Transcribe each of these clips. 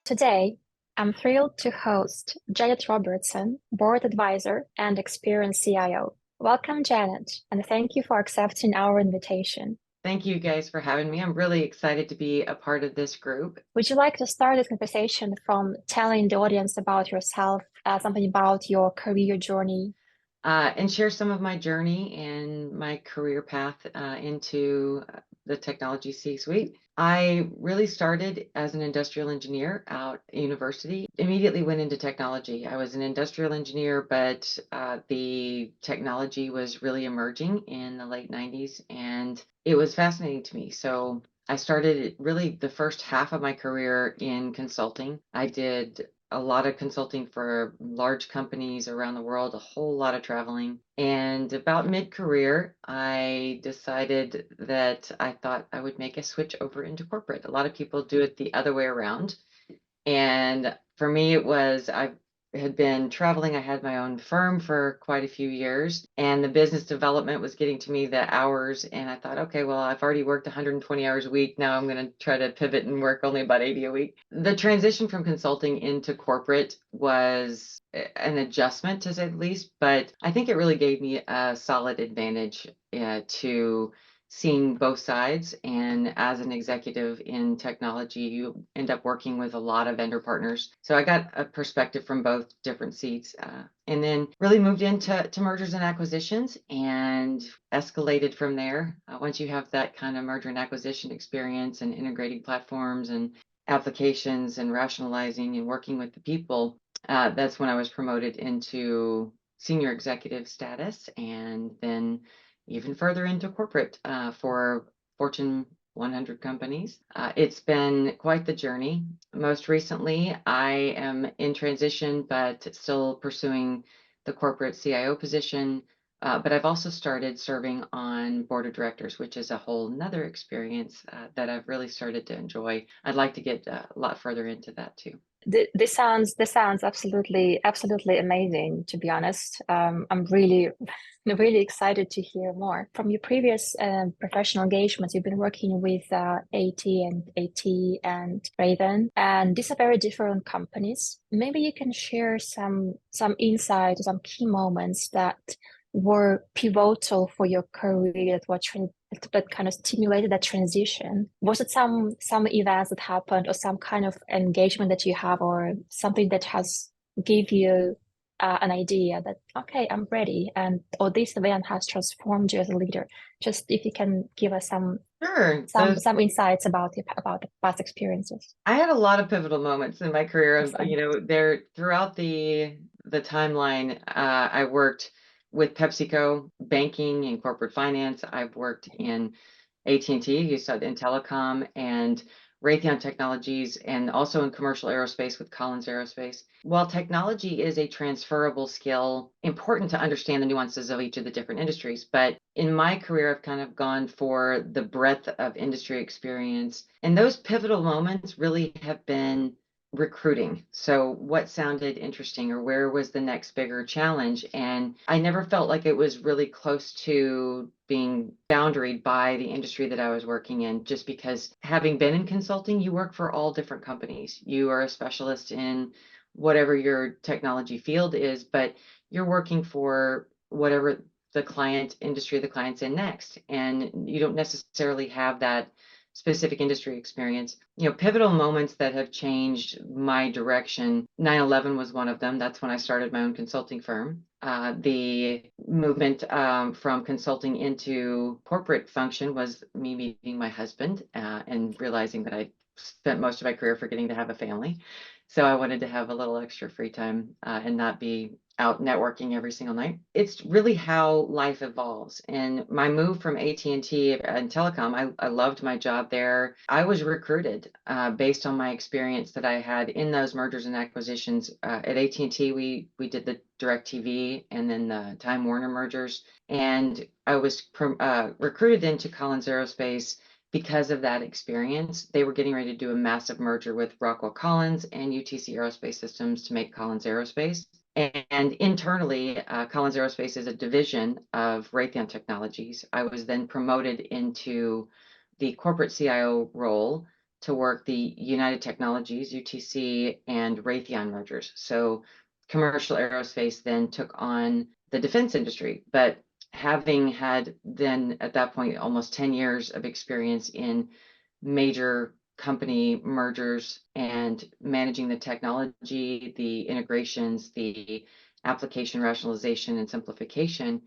Today, I'm thrilled to host Janet Robertson, board advisor and experienced CIO. Welcome, Janet, and thank you for accepting our invitation. Thank you guys for having me. I'm really excited to be a part of this group. Would you like to start this conversation from telling the audience about yourself, something about your career journey? And share some of my journey and my career path into the technology C-suite. I really started as an industrial engineer out at university, immediately went into technology. I was an industrial engineer, but the technology was really emerging in the late 90s, and it was fascinating to me. So I started really the first half of my career in consulting. I did a lot of consulting for large companies around the world, a whole lot of traveling. And about mid-career, I decided that I thought I would make a switch over into corporate. A lot of people do it the other way around. And for me, it was I had been traveling. I had my own firm for quite a few years, and the business development was getting to me the hours. And I thought, okay, well, I've already worked 120 hours a week. Now I'm going to try to pivot and work only about 80 a week. The transition from consulting into corporate was an adjustment, to say the least, but I think it really gave me a solid advantage to seeing both sides. And as an executive in technology, you end up working with a lot of vendor partners. So I got a perspective from both different seats, and then really moved into mergers and acquisitions and escalated from there. Once you have that kind of merger and acquisition experience and integrating platforms and applications and rationalizing and working with the people, that's when I was promoted into senior executive status, and then even further into corporate for Fortune 100 companies. It's been quite the journey. Most recently, I am in transition, but still pursuing the corporate CIO position. But I've also started serving on board of directors, which is a whole nother experience that I've really started to enjoy. I'd like to get a lot further into that too. This sounds absolutely amazing, to be honest. I'm really excited to hear more. From your previous professional engagements, you've been working with AT and Raytheon, and these are very different companies. Maybe you can share some insights, some key moments that were pivotal for your career, that kind of stimulated that transition. Was it some events that happened, or some kind of engagement that you have, or something that has give you an idea that, okay, I'm ready, and or this event has transformed you as a leader? Just if you can give us Sure. some insights about the past experiences. I had a lot of pivotal moments in my career. Awesome. There throughout the timeline, I worked with PepsiCo, banking and corporate finance. I've worked in AT&T, you said, in telecom, and Raytheon Technologies, and also in commercial aerospace with Collins Aerospace. While technology is a transferable skill, important to understand the nuances of each of the different industries. But in my career, I've kind of gone for the breadth of industry experience. And those pivotal moments really have been recruiting. So what sounded interesting, or where was the next bigger challenge? And I never felt like it was really close to being boundaried by the industry that I was working in, just because having been in consulting, you work for all different companies. You are a specialist in whatever your technology field is, but you're working for whatever the client industry the client's in next. And you don't necessarily have that specific industry experience. Pivotal moments that have changed my direction. 9/11 was one of them. That's when I started my own consulting firm. The movement from consulting into corporate function was me meeting my husband and realizing that I spent most of my career forgetting to have a family. So I wanted to have a little extra free time and not be out networking every single night. It's really how life evolves. And my move from AT&T and telecom, I loved my job there. I was recruited based on my experience that I had in those mergers and acquisitions. At AT&T, we did the DirecTV and then the Time Warner mergers. And I was recruited into Collins Aerospace because of that experience. They were getting ready to do a massive merger with Rockwell Collins and UTC Aerospace Systems to make Collins Aerospace. And internally, Collins Aerospace is a division of Raytheon Technologies. I was then promoted into the corporate CIO role to work the United Technologies, UTC, and Raytheon mergers. So commercial aerospace then took on the defense industry. But having had then at that point almost 10 years of experience in major company mergers and managing the technology, the integrations, the application rationalization and simplification,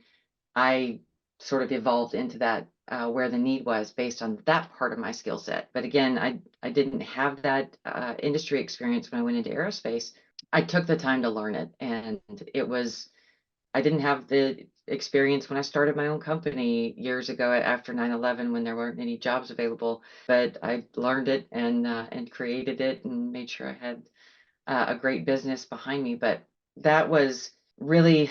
I sort of evolved into that where the need was based on that part of my skill set. But again, I didn't have that industry experience when I went into aerospace. I took the time to learn it, and it was, I didn't have the experience when I started my own company years ago after 9/11 when there weren't any jobs available, but I learned it and created it and made sure I had a great business behind me. But that was really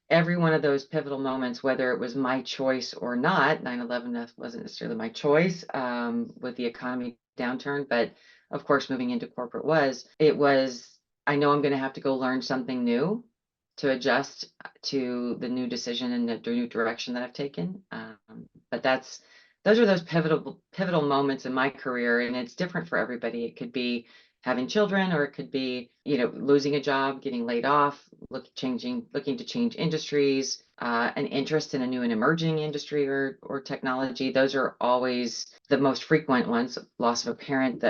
every one of those pivotal moments, whether it was my choice or not. 9/11 wasn't necessarily my choice with the economy downturn, but of course, moving into corporate was, I know I'm going to have to go learn something new to adjust to the new decision and the new direction that I've taken. But those are those pivotal moments in my career, and it's different for everybody. It could be having children, or it could be, losing a job, getting laid off, looking to change industries, an interest in a new and emerging industry or technology. Those are always the most frequent ones. Loss of a parent,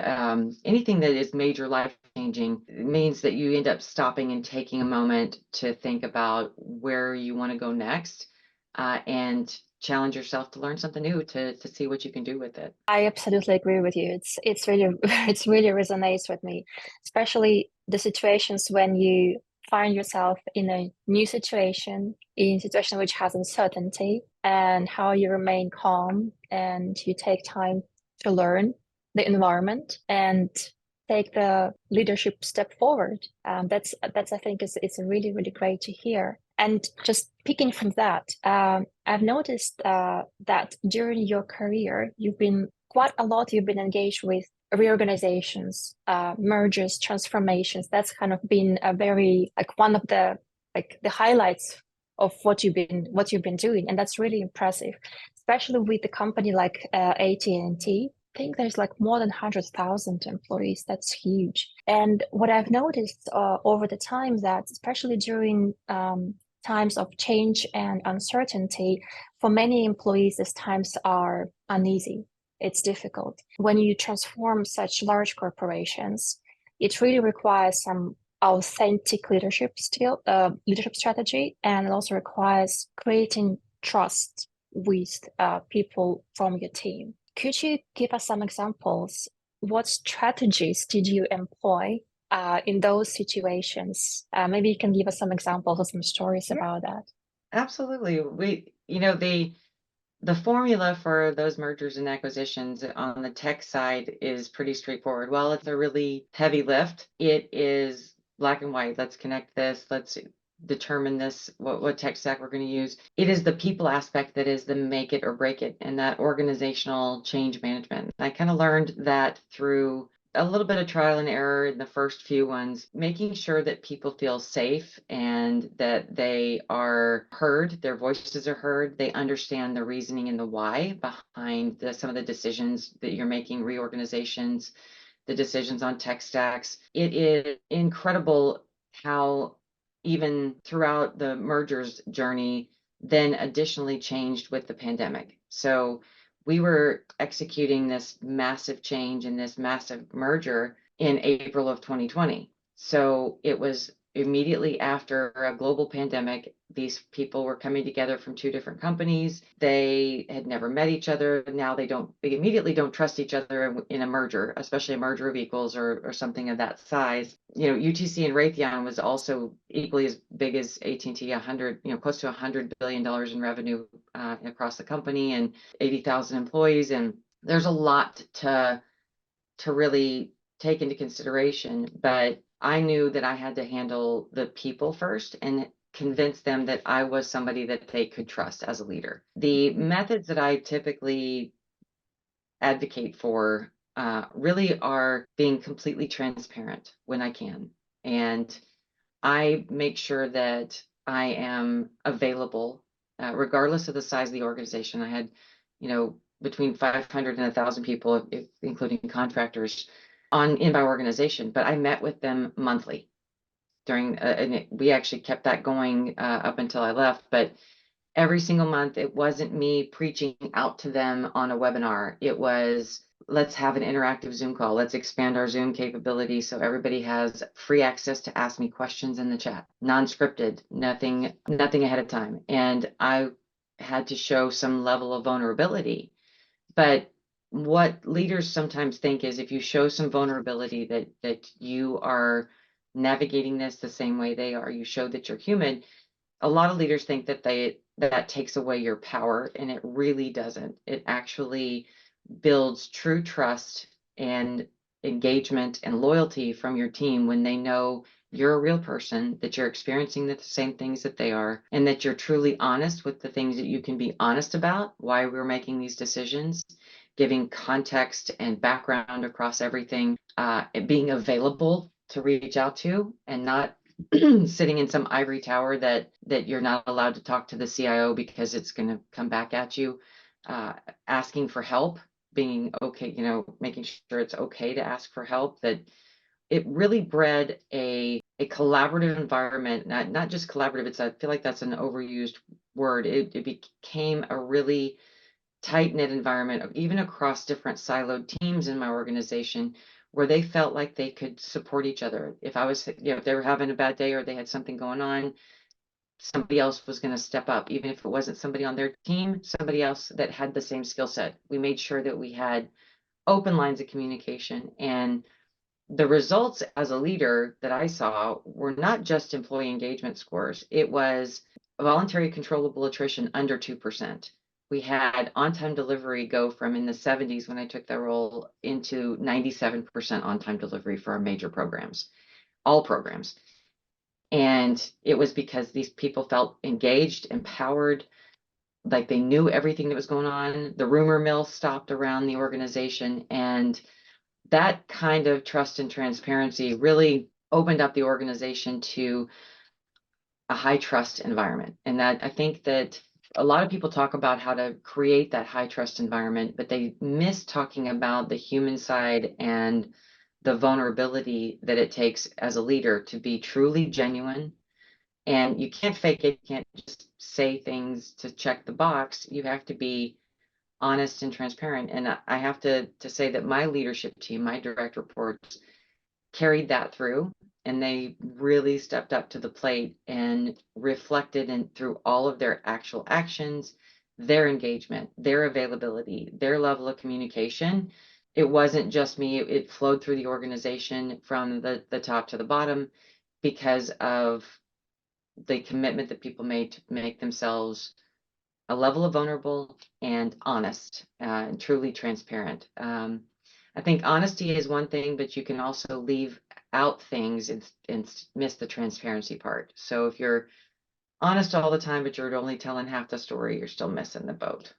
anything that is major life changing means that you end up stopping and taking a moment to think about where you want to go next, and challenge yourself to learn something new to see what you can do with it. I absolutely agree with you. It's really it's really resonates with me, especially the situations when you find yourself in a new situation, in a situation which has uncertainty, and how you remain calm and you take time to learn the environment and take the leadership step forward. That's I think is really really great to hear. And just picking from that, I've noticed that during your career, you've been engaged with reorganizations, mergers, transformations. That's kind of been a very one of the highlights of what you've been doing, and that's really impressive, especially with a company like AT&T. I think there's more than 100,000 employees. That's huge. And what I've noticed over the time that, especially during times of change and uncertainty, for many employees, these times are uneasy. It's difficult. When you transform such large corporations, it really requires some authentic leadership strategy, and it also requires creating trust with people from your team. Could you give us some examples? What strategies did you employ in those situations? Maybe you can give us some examples or some stories about that. Absolutely. The formula for those mergers and acquisitions on the tech side is pretty straightforward. While it's a really heavy lift, it is black and white. Let's connect this. Let's determine this, what tech stack we're going to use. It is the people aspect that is the make it or break it, and that organizational change management. I kind of learned that through a little bit of trial and error in the first few ones, making sure that people feel safe and that they are heard, their voices are heard, they understand the reasoning and the why behind some of the decisions that you're making, reorganizations, the decisions on tech stacks. It is incredible how even throughout the mergers journey, then additionally changed with the pandemic. So we were executing this massive change and this massive merger in April of 2020. So it was immediately after a global pandemic. These people were coming together from two different companies. They had never met each other. Now they immediately don't trust each other in a merger, especially a merger of equals or something of that size. UTC and Raytheon was also equally as big as AT&T, close to $100 billion in revenue across the company and 80,000 employees. And there's a lot to really take into consideration, but I knew that I had to handle the people first and convince them that I was somebody that they could trust as a leader. The methods that I typically advocate for really are being completely transparent when I can. And I make sure that I am available, regardless of the size of the organization. I had, between 500 and 1,000 people, including contractors, in my organization. But I met with them monthly during, and we actually kept that going up until I left. But every single month, it wasn't me preaching out to them on a webinar. It was, let's have an interactive Zoom call. Let's expand our Zoom capability so everybody has free access to ask me questions in the chat, non-scripted, nothing ahead of time. And I had to show some level of vulnerability. But what leaders sometimes think is if you show some vulnerability, that you are navigating this the same way they are, you show that you're human. A lot of leaders think that takes away your power, and it really doesn't. It actually builds true trust and engagement and loyalty from your team when they know you're a real person, that you're experiencing the same things that they are, and that you're truly honest with the things that you can be honest about, why we're making these decisions, giving context and background across everything, and being available to reach out to, and not sitting in some ivory tower that you're not allowed to talk to the CIO because it's going to come back at you. Asking for help, being okay, making sure it's okay to ask for help. That it really bred a collaborative environment, not just collaborative. I feel like that's an overused word. It became a really tight-knit environment, even across different siloed teams in my organization, where they felt like they could support each other. If I was, if they were having a bad day or they had something going on, somebody else was going to step up, even if it wasn't somebody on their team, somebody else that had the same skill set. We made sure that we had open lines of communication. And the results as a leader that I saw were not just employee engagement scores. It was voluntary controllable attrition under 2%. We had on-time delivery go from in the 70s when I took that role into 97% on-time delivery for our major programs, all programs. And it was because these people felt engaged, empowered, like they knew everything that was going on. The rumor mill stopped around the organization, and that kind of trust and transparency really opened up the organization to a high trust environment. And that, I think that a lot of people talk about how to create that high trust environment, but they miss talking about the human side and the vulnerability that it takes as a leader to be truly genuine. And you can't fake it. You can't just say things to check the box. You have to be honest and transparent. And I have to say that my leadership team, my direct reports, carried that through, and they really stepped up to the plate and reflected through all of their actual actions, their engagement, their availability, their level of communication. It wasn't just me, it flowed through the organization from the top to the bottom because of the commitment that people made to make themselves a level of vulnerable and honest and truly transparent. I think honesty is one thing, but you can also leave out things and miss the transparency part. So if you're honest all the time, but you're only telling half the story, you're still missing the boat.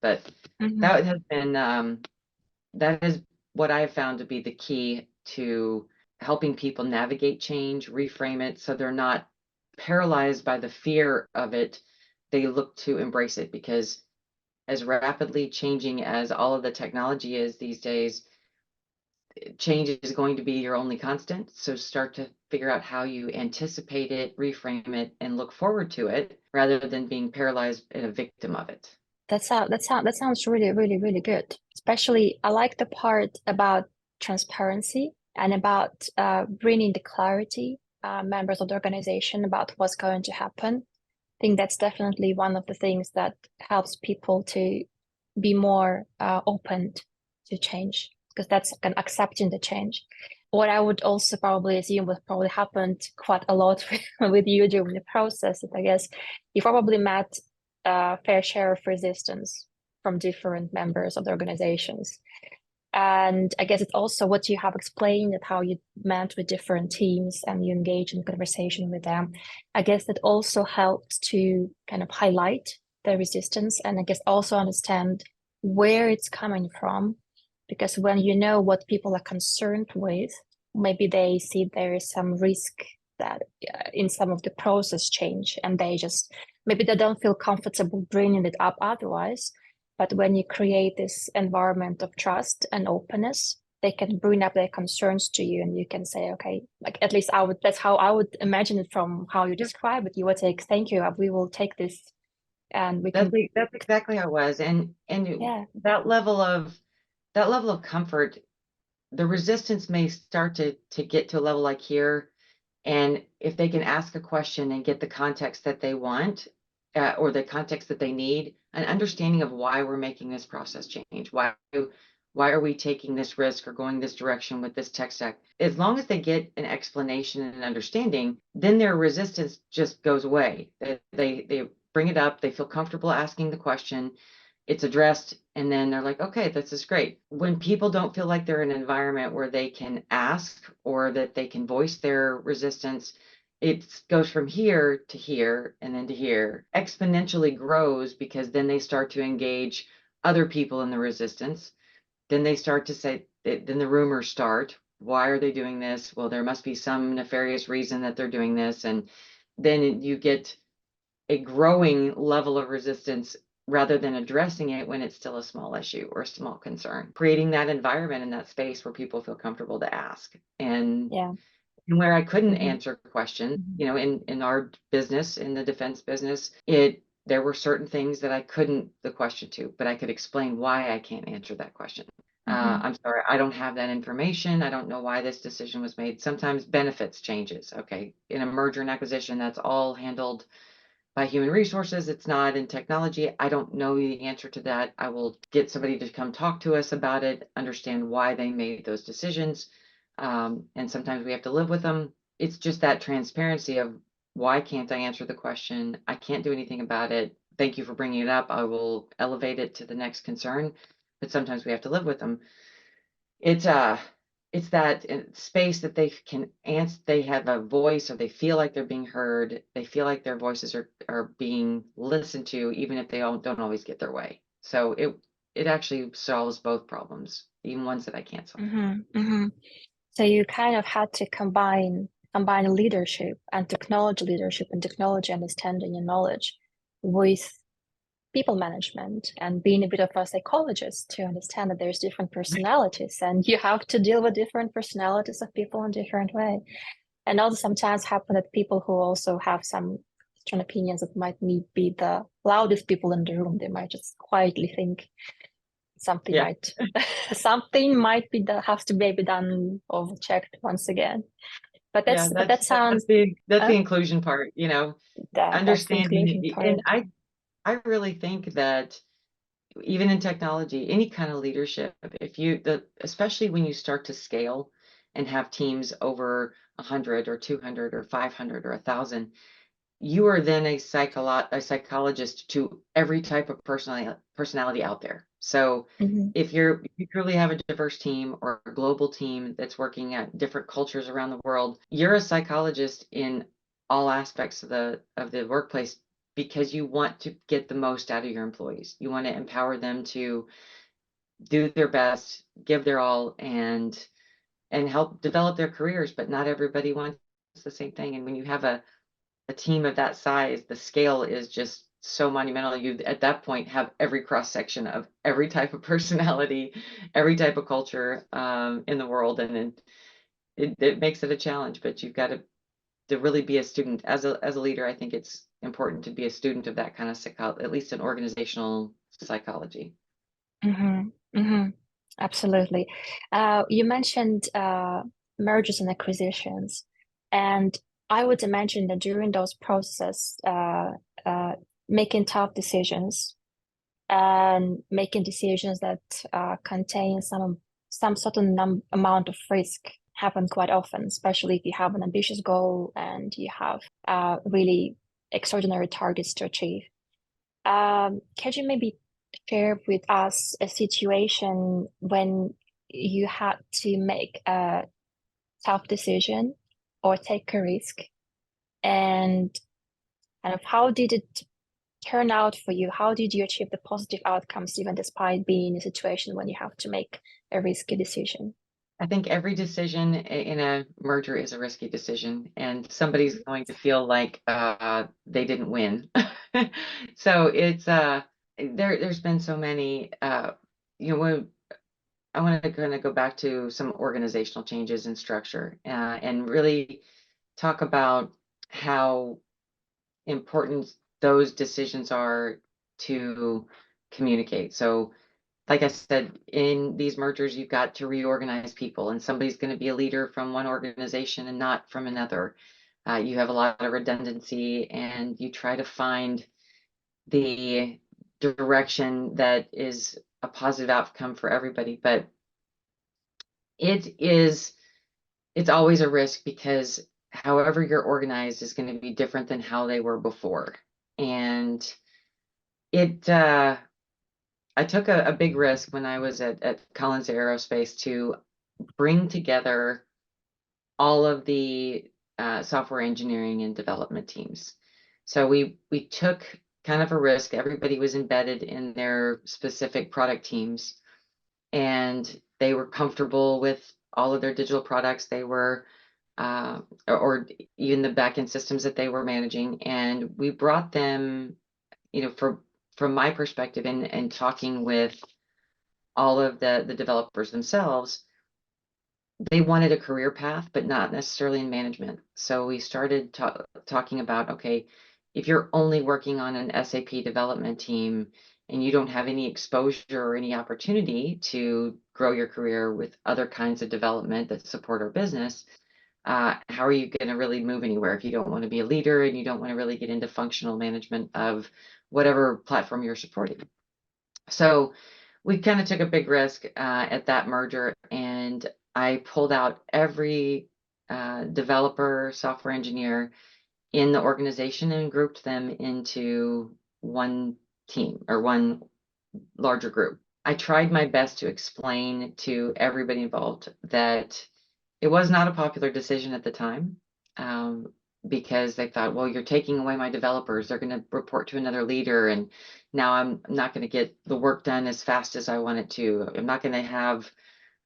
But that has been, that is what I have found to be the key to helping people navigate change, reframe it, so they're not paralyzed by the fear of it. They look to embrace it, because as rapidly changing as all of the technology is these days, change is going to be your only constant. So start to figure out how you anticipate it, reframe it, and look forward to it rather than being paralyzed and a victim of it. That sounds really, really, really good. Especially, I like the part about transparency and about bringing the clarity, members of the organization, about what's going to happen. I think that's definitely one of the things that helps people to be more open to change, because that's accepting the change. What I would also probably assume would probably happened quite a lot with you during the process, I guess you probably met a fair share of resistance from different members of the organizations. And I guess it's also what you have explained of how you met with different teams and you engage in conversation with them. I guess that also helps to kind of highlight the resistance, and I guess also understand where it's coming from. Because when you know what people are concerned with, maybe they see there is some risk that in some of the process change, and maybe they don't feel comfortable bringing it up otherwise. But when you create this environment of trust and openness, they can bring up their concerns to you, and you can say, okay, like at least that's how I would imagine it from how you describe it. You would say, thank you, we will take this, and we can. That's exactly how it was. And Yeah. that level of comfort, the resistance may start to get to a level like here. And if they can ask a question and get the context that they want, or the context that they need, an understanding of why we're making this process change, why are we taking this risk or going this direction with this tech stack? As long as they get an explanation and an understanding, then their resistance just goes away. They bring it up, they feel comfortable asking the question, it's addressed, and then they're like, okay, this is great. When people don't feel like they're in an environment where they can ask or that they can voice their resistance, it goes from here to here and then to here, exponentially grows, because then they start to engage other people in the resistance. Then they start to say, then the rumors start. Why are they doing this? Well, there must be some nefarious reason that they're doing this. And then you get a growing level of resistance rather than addressing it when it's still a small issue or a small concern. Creating that environment and that space where people feel comfortable to ask. And Yeah. where I couldn't Mm-hmm. answer questions, Mm-hmm. in our business, in the defense business, there were certain things that I couldn't the question to, but I could explain why I can't answer that question. Mm-hmm. I'm sorry, I don't have that information. I don't know why this decision was made. Sometimes benefits changes. Okay, in a merger and acquisition, that's all handled by human resources. It's not in technology. I don't know the answer to that. I will get somebody to come talk to us about it, understand why they made those decisions. And sometimes we have to live with them. It's just that transparency of, why can't I answer the question? I can't do anything about it. Thank you for bringing it up. I will elevate it to the next concern. But sometimes we have to live with them. It's that space that they can answer. They have a voice, or they feel like they're being heard. They feel like their voices are being listened to, even if they don't always get their way. So it actually solves both problems, even ones that I can't solve. Mm-hmm. Mm-hmm. So you kind of had to combine leadership and technology understanding and knowledge with people management, and being a bit of a psychologist to understand that there's different personalities and you have to deal with different personalities of people in different way. And also sometimes happen that people who also have some strong opinions that might be the loudest people in the room, they might just quietly think something Yeah, might something might be that has to maybe done or checked once again. But yeah. that sounds That's uh, the inclusion part. that's the Understanding. inclusion And part. I really think that even in technology, any kind of leadership, especially when you start to scale and have teams over 100 or 200 or 500 or 1,000, you are then a psychologist to every type of personality out there. So Mm-hmm. if you truly have a diverse team or a global team that's working at different cultures around the world, you're a psychologist in all aspects of the workplace, because you want to get the most out of your employees. You want to empower them to do their best, give their all, and help develop their careers. But not everybody wants the same thing. And when you have a team of that size, the scale is just so monumental. You at that point have every cross section of every type of personality, every type of culture, in the world, and then it makes it a challenge. But you've got to really be a student as a leader. I think it's important to be a student of that kind of psychology, at least in organizational psychology. Mm-hmm. Mm-hmm. Absolutely. You mentioned mergers and acquisitions, and I would imagine that during those processes, uh, making tough decisions and making decisions that contain some certain amount of risk happen quite often, especially if you have an ambitious goal and you have really extraordinary targets to achieve. Can you maybe share with us a situation when you had to make a tough decision or take a risk, and kind of how did it turn out for you? How did you achieve the positive outcomes even despite being in a situation when you have to make a risky decision? I think every decision in a merger is a risky decision, and somebody's going to feel like they didn't win. So there's been so many, when I want to kind of go back to some organizational changes in structure, and really talk about how important those decisions are to communicate. So, like I said, in these mergers, you've got to reorganize people, and somebody's going to be a leader from one organization and not from another. You have a lot of redundancy, and you try to find the direction that is a positive outcome for everybody. But it's always a risk, because however you're organized is going to be different than how they were before. And it I took a big risk when I was at Collins Aerospace to bring together all of the software engineering and development teams. So we took kind of a risk. Everybody was embedded in their specific product teams, and they were comfortable with all of their digital products. They were or even the backend systems that they were managing. And we brought them, from my perspective, and talking with all of the developers themselves, they wanted a career path, but not necessarily in management. So we started talking about, okay, if you're only working on an SAP development team and you don't have any exposure or any opportunity to grow your career with other kinds of development that support our business, how are you going to really move anywhere if you don't want to be a leader and you don't want to really get into functional management of whatever platform you're supporting? So we kind of took a big risk at that merger, and I pulled out every developer, software engineer in the organization and grouped them into one team or one larger group. I tried my best to explain to everybody involved that it was not a popular decision at the time, because they thought, well, you're taking away my developers. They're going to report to another leader, and now I'm not going to get the work done as fast as I want it to. I'm not going to have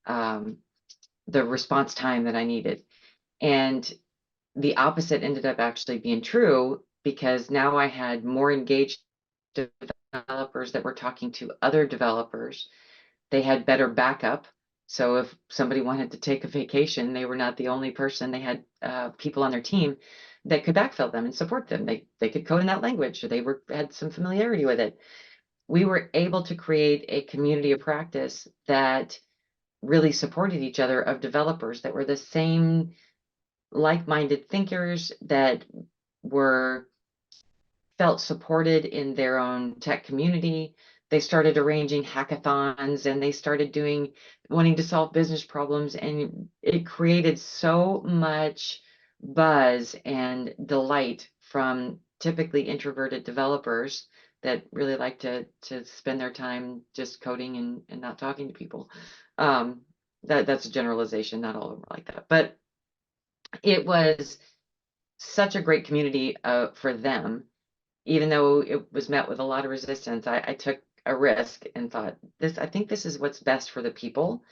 the response time that I needed. And the opposite ended up actually being true, because now I had more engaged developers that were talking to other developers. They had better backup. So if somebody wanted to take a vacation, they were not the only person. They had people on their team that could backfill them and support them. They could code in that language, or they had some familiarity with it. We were able to create a community of practice that really supported each other, of developers that were the same like-minded thinkers, that were felt supported in their own tech community. They started arranging hackathons, and they started wanting to solve business problems, and it created so much buzz and delight from typically introverted developers that really like to spend their time just coding and not talking to people. That's a generalization, not all of them are like that, but it was such a great community for them. Even though it was met with a lot of resistance, I took a risk and thought, I think this is what's best for the people.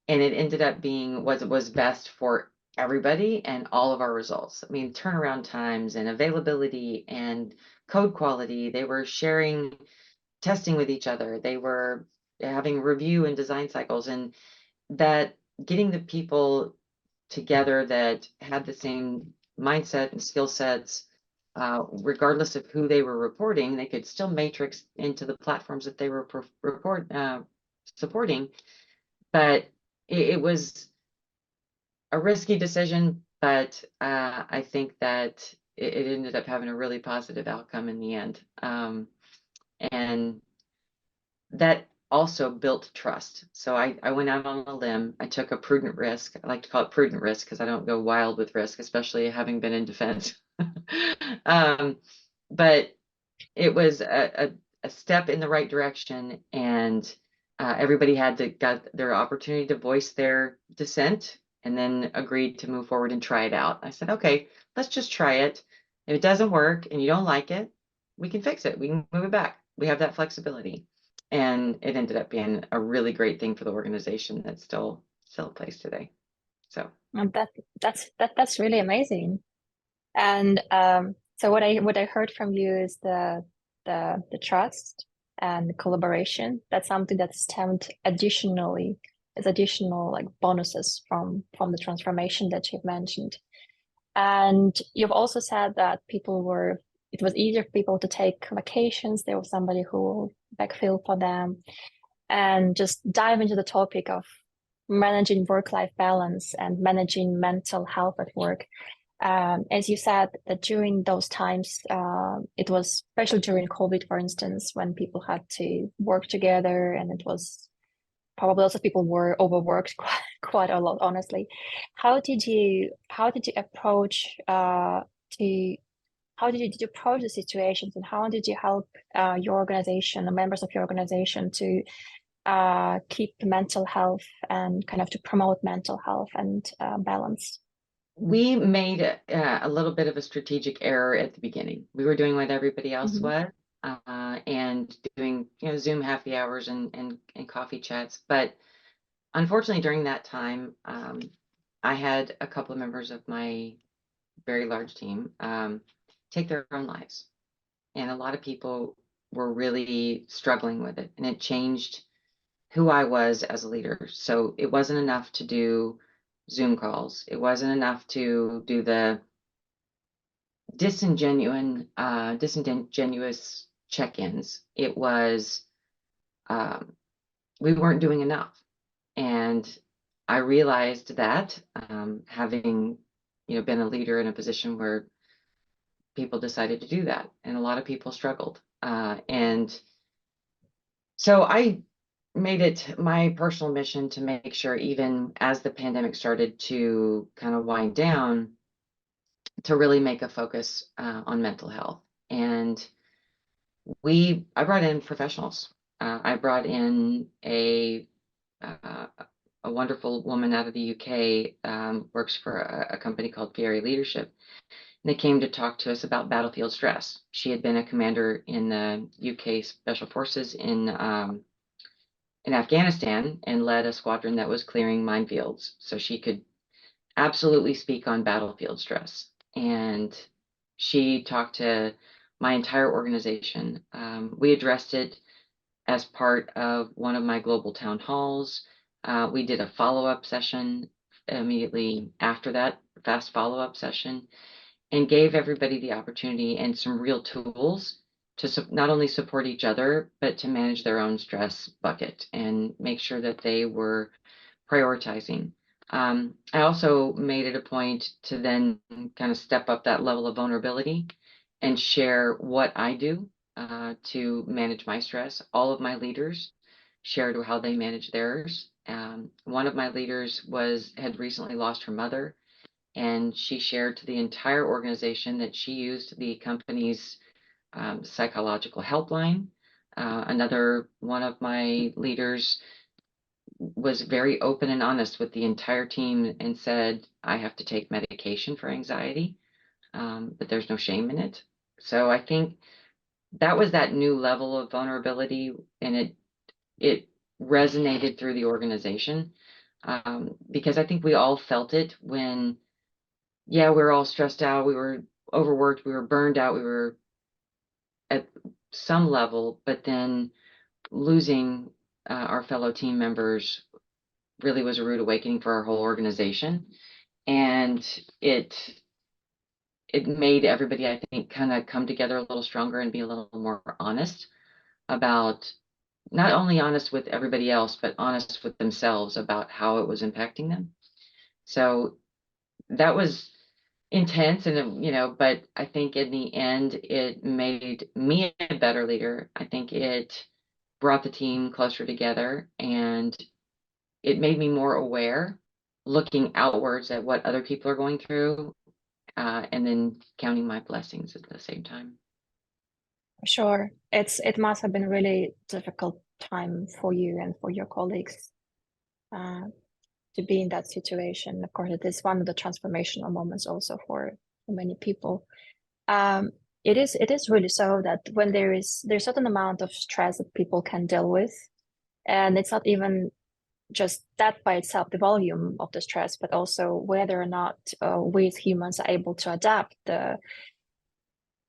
And it ended up being what was best for everybody and all of our results. I mean, turnaround times and availability and code quality. They were sharing testing with each other. They were having review and design cycles, and that getting the people together that had the same mindset and skill sets, regardless of who they were reporting, they could still matrix into the platforms that they were supporting. But it was a risky decision, but I think that it ended up having a really positive outcome in the end. And that also built trust. So I went out on a limb. I took a prudent risk. I like to call it prudent risk because I don't go wild with risk, especially having been in defense. But it was a step in the right direction, and everybody got their opportunity to voice their dissent, and then agreed to move forward and try it out. I said, okay, let's just try it. If it doesn't work and you don't like it, we can fix it. We can move it back. We have that flexibility. And it ended up being a really great thing for the organization that's still in place today. So And that's really amazing. And so what I heard from you is the trust and collaboration. That's something that's stemmed additionally as additional like bonuses from the transformation that you've mentioned. And you've also said that it was easier for people to take vacations. There was somebody who will backfill for them, and just dive into the topic of managing work-life balance and managing mental health at work. As you said, that during those times, it was especially during COVID, for instance, when people had to work together, and it was probably lots of people were overworked quite a lot, honestly. How did you approach to did you approach the situations, and how did you help your organization, the members of your organization, to keep mental health and kind of to promote mental health and balance? We made a little bit of a strategic error at the beginning. We were doing what everybody else Mm-hmm. was, and doing Zoom happy hours and coffee chats. But unfortunately, during that time, I had a couple of members of my very large team take their own lives, and a lot of people were really struggling with it, and it changed who I was as a leader. So it wasn't enough to do Zoom calls. It wasn't enough to do the disingenuous check-ins. It was we weren't doing enough, and I realized that having been a leader in a position where people decided to do that, and a lot of people struggled, and so I made it my personal mission to make sure, even as the pandemic started to kind of wind down, to really make a focus on mental health. And I brought in professionals. I brought in uh, a wonderful woman out of the UK, works for a company called Fieri Leadership. And they came to talk to us about battlefield stress. She had been a commander in the UK Special Forces in Afghanistan and led a squadron that was clearing minefields. So she could absolutely speak on battlefield stress. And she talked to my entire organization. We addressed it as part of one of my global town halls. We did a follow-up session immediately after that, fast follow-up session, and gave everybody the opportunity and some real tools to not only support each other, but to manage their own stress bucket and make sure that they were prioritizing. I also made it a point to then kind of step up that level of vulnerability and share what I do to manage my stress. All of my leaders shared how they manage theirs. One of my leaders had recently lost her mother, and she shared to the entire organization that she used the company's psychological helpline. Another one of my leaders was very open and honest with the entire team and said, I have to take medication for anxiety, but there's no shame in it. So I think that was that new level of vulnerability, and it resonated through the organization, because I think we all felt it when, we were all stressed out, we were overworked, we were burned out, we were at some level, but then losing our fellow team members really was a rude awakening for our whole organization. And it made everybody, I think, kind of come together a little stronger and be a little more honest about, not only honest with everybody else, but honest with themselves about how it was impacting them. So that was intense, and but I think in the end it made me a better leader. I think it brought the team closer together, and it made me more aware, looking outwards at what other people are going through, and then counting my blessings at the same time. Sure. It must have been a really difficult time for you and for your colleagues to be in that situation. Of course, it is one of the transformational moments also for many people. It is really so that when there's a certain amount of stress that people can deal with, and it's not even just that by itself, the volume of the stress, but also whether or not we as humans are able to adapt the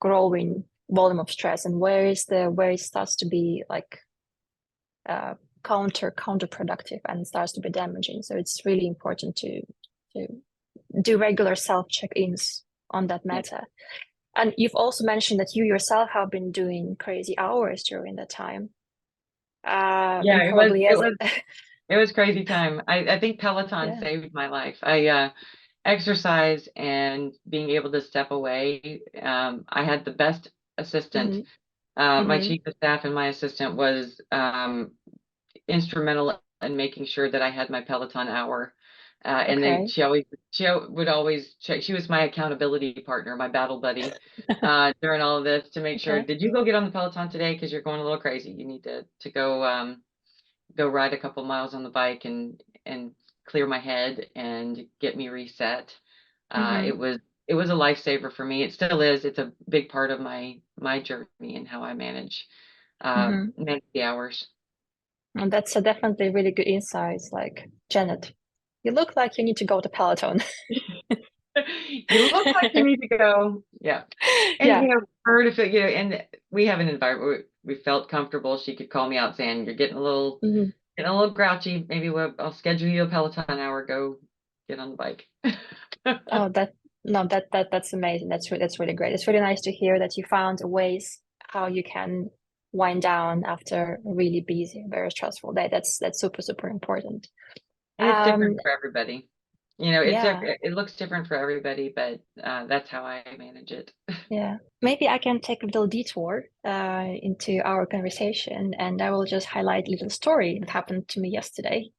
growing volume of stress, and where it starts to be like counterproductive and starts to be damaging. So it's really important to do regular self check-ins on that Yeah. matter. And you've also mentioned that you yourself have been doing crazy hours during that time. Yeah, And probably as it was crazy time. I think Peloton yeah. saved my life. Exercise and being able to step away. I had the best assistant. Mm-hmm. My Mm-hmm. chief of staff and my assistant was instrumental in making sure that I had my Peloton hour. And Okay. would always check. She was my accountability partner, my battle buddy, during all of this to make sure, Okay. did you go get on the Peloton today? Because you're going a little crazy. You need to go ride a couple miles on the bike and clear my head and get me reset. Mm-hmm. It was a lifesaver for me. It still is. It's a big part of my journey and how I Mm-hmm. manage the hours. And that's a definitely really good insight. Like, Janet, you look like you need to go to Peloton. You look like you need to go. Yeah. And Yeah. her to feel, and we have an environment where we felt comfortable. She could call me out saying, "You're Mm-hmm. getting a little grouchy. Maybe I'll schedule you a Peloton hour. Go get on the bike." Oh, that no, that's amazing. That's really great. It's really nice to hear that you found ways how you can wind down after a really busy, very stressful day. That's super important. And it's Um, different for everybody. yeah, It looks different for everybody, but that's how I manage it. yeah. Maybe I can take a little detour into our conversation, and I will just highlight a little story that happened to me yesterday.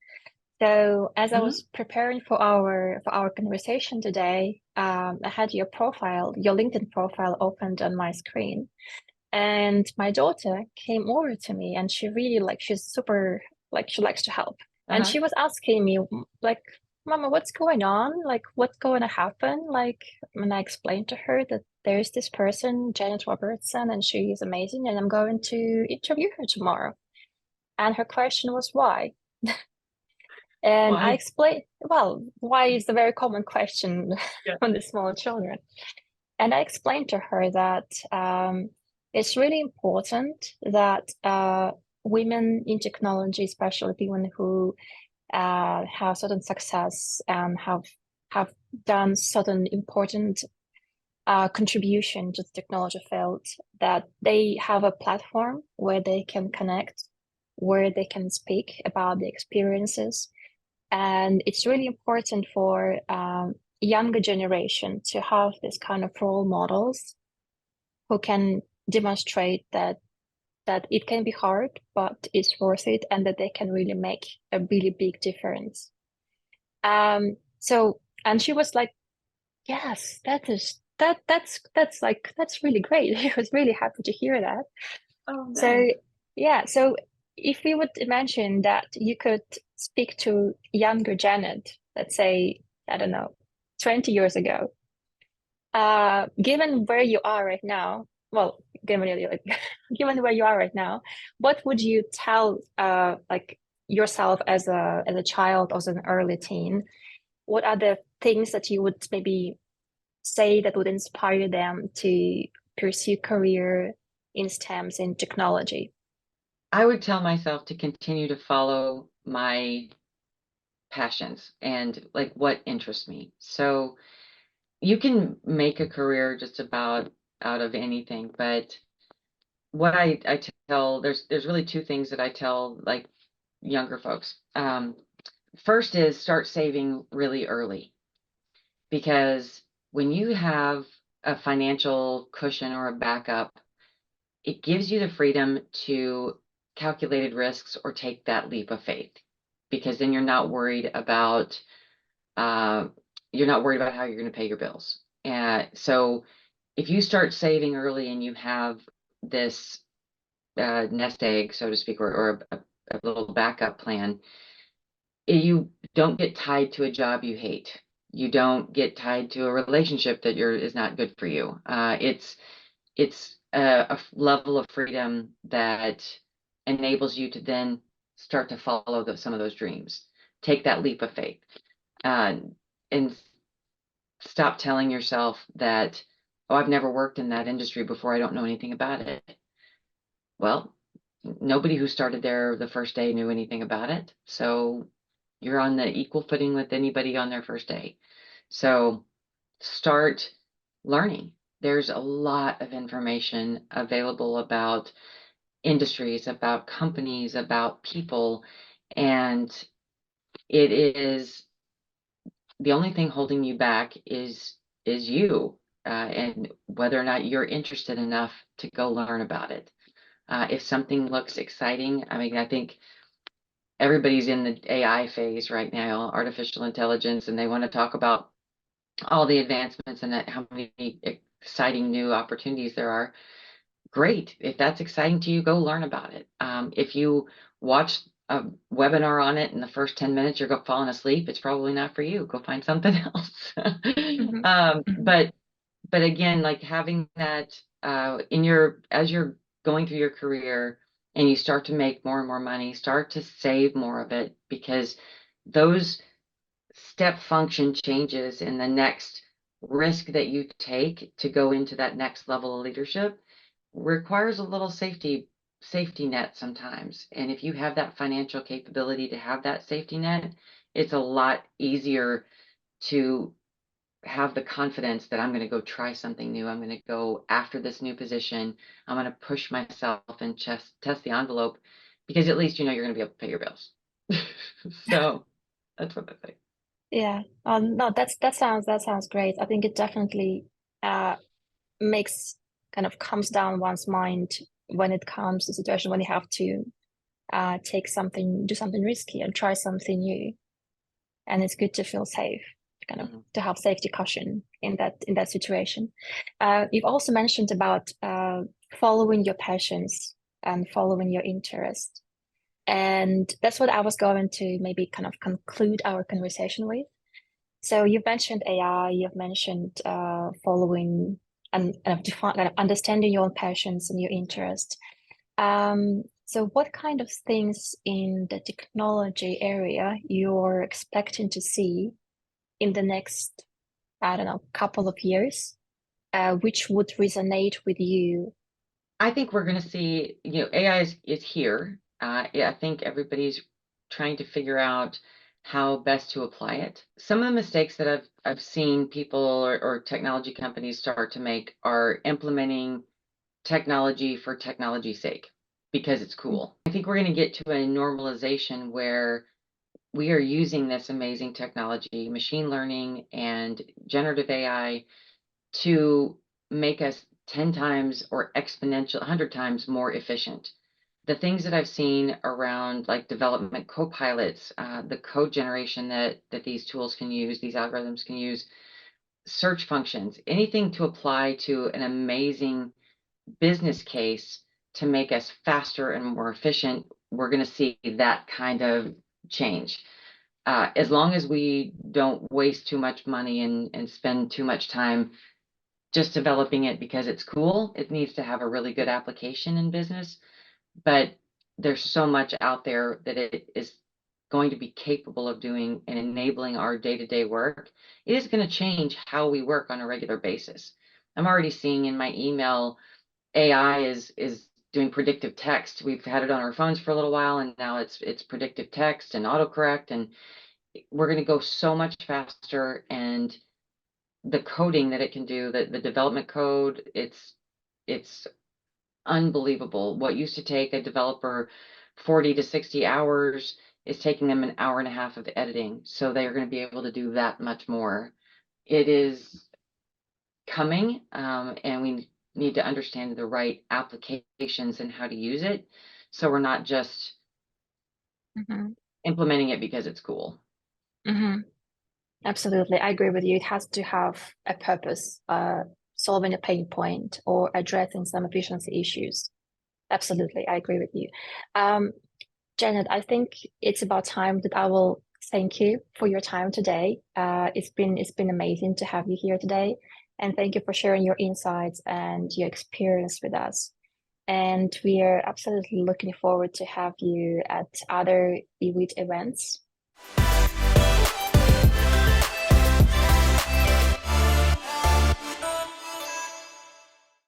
So as I Mhm. was preparing for our conversation today, I had your LinkedIn profile opened on my screen, and my daughter came over to me, and she really she's super she likes to help, and Uh-huh. she was asking me like, "Mama, what's going on? Like, what's going to happen?" Like, and I explained to her that there's this person, Janet Robertson, and she is amazing, and I'm going to interview her tomorrow. And her question was why? And I Why? explained, well, why is a very common question Yeah. from the small children. And I explained to her that it's really important that women in technology, especially women who have certain success and have done certain important contribution to the technology field, that they have a platform where they can connect, where they can speak about the experiences, and it's really important for younger generation to have this kind of role models who can demonstrate that it can be hard, but it's worth it, and that they can really make a really big difference. So, and she was like, "Yes, that's really great." I was really happy to hear that. Oh, So, nice. yeah, so if we would imagine that you could speak to younger Janet, let's say, I don't know, 20 years ago, given where you are right now, well, given where you are right now, what would you tell yourself as a child or as an early teen? What are the things that you would maybe say that would inspire them to pursue career in STEMs in technology? I would tell myself to continue to follow my passions and like what interests me. So you can make a career just about out of anything, but what I tell there's really two things that I tell like younger folks. First is start saving really early, because when you have a financial cushion or a backup, it gives you the freedom to calculated risks or take that leap of faith, because then uh, you're not worried about how you're going to pay your bills. So if you start saving early and you have this nest egg, so to speak, or a little backup plan, you don't get tied to a job you hate. You don't get tied to a relationship that is not good for you. It's a level of freedom that enables you to then start to follow some of those dreams. Take that leap of faith, and stop telling yourself that, oh, I've never worked in that industry before, I don't know anything about it. Well, nobody who started there the first day knew anything about it. So you're on the equal footing with anybody on their first day. So start learning. There's a lot of information available about industries, about companies, about people, and it is the only thing holding you back is you, and whether or not you're interested enough to go learn about it. If something looks exciting, I mean, I think everybody's in the AI phase right now, artificial intelligence, and they want to talk about all the advancements and how many exciting new opportunities there are. Great. If that's exciting to you, go learn about it. If you watch a webinar on it in the first 10 minutes, you're falling asleep, it's probably not for you. Go find something else. Mm-hmm. Mm-hmm. But again, like having that in your, as you're going through your career and you start to make more and more money, start to save more of it, because those step function changes in the next risk that you take to go into that next level of leadership requires a little safety net sometimes. And if you have that financial capability to have that safety net, it's a lot easier to have the confidence that I'm going to go try something new. I'm going to go after this new position. I'm going to push myself and test the envelope, because at least you know you're going to be able to pay your bills. So that's what I think. Yeah. No, that sounds great. I think it definitely uh makes kind of calms down one's mind when it comes to a situation when you have to do something risky and try something new. And it's good to feel safe, kind of Mhm. to have safety cushion in that situation. You've also mentioned about following your passions and following your interest. And that's what I was going to maybe kind of conclude our conversation with. So you've mentioned AI, you've mentioned following and kind of understanding your own passions and your interest. So what kind of things in the technology area you're expecting to see in the next, I don't know, couple of years, which would resonate with you? I think we're going to see, AI is here. Yeah, I think everybody's trying to figure out how best to apply it. Some of the mistakes that I've seen people or technology companies start to make are implementing technology for technology's sake because it's cool. I think we're going to get to a normalization where we are using this amazing technology, machine learning and generative AI, to make us 10 times or exponential 100 times more efficient. The things that I've seen around like development co-pilots, the code generation that these tools can use, these algorithms can use, search functions, anything to apply to an amazing business case to make us faster and more efficient, we're going to see that kind of change. As long as we don't waste too much money and spend too much time just developing it because it's cool, it needs to have a really good application in business. But there's so much out there that it is going to be capable of doing and enabling our day-to-day work. It is going to change how we work on a regular basis. I'm already seeing in my email, AI is doing predictive text. We've had it on our phones for a little while, and now it's predictive text and autocorrect, and we're going to go so much faster. And the coding that it can do, the development code, it's unbelievable. What used to take a developer 40 to 60 hours is taking them an hour and a half of editing. So they are going to be able to do that much more. It is coming, and we need to understand the right applications and how to use it. So we're not just Mhm. implementing it because it's cool. Mhm. Absolutely, I agree with you. It has to have a purpose, solving a pain point or addressing some efficiency issues. Absolutely, I agree with you. Um, Janet, I think it's about time that I will thank you for your time today. It's been amazing to have you here today, and thank you for sharing your insights and your experience with us. And we are absolutely looking forward to have you at other EWiT events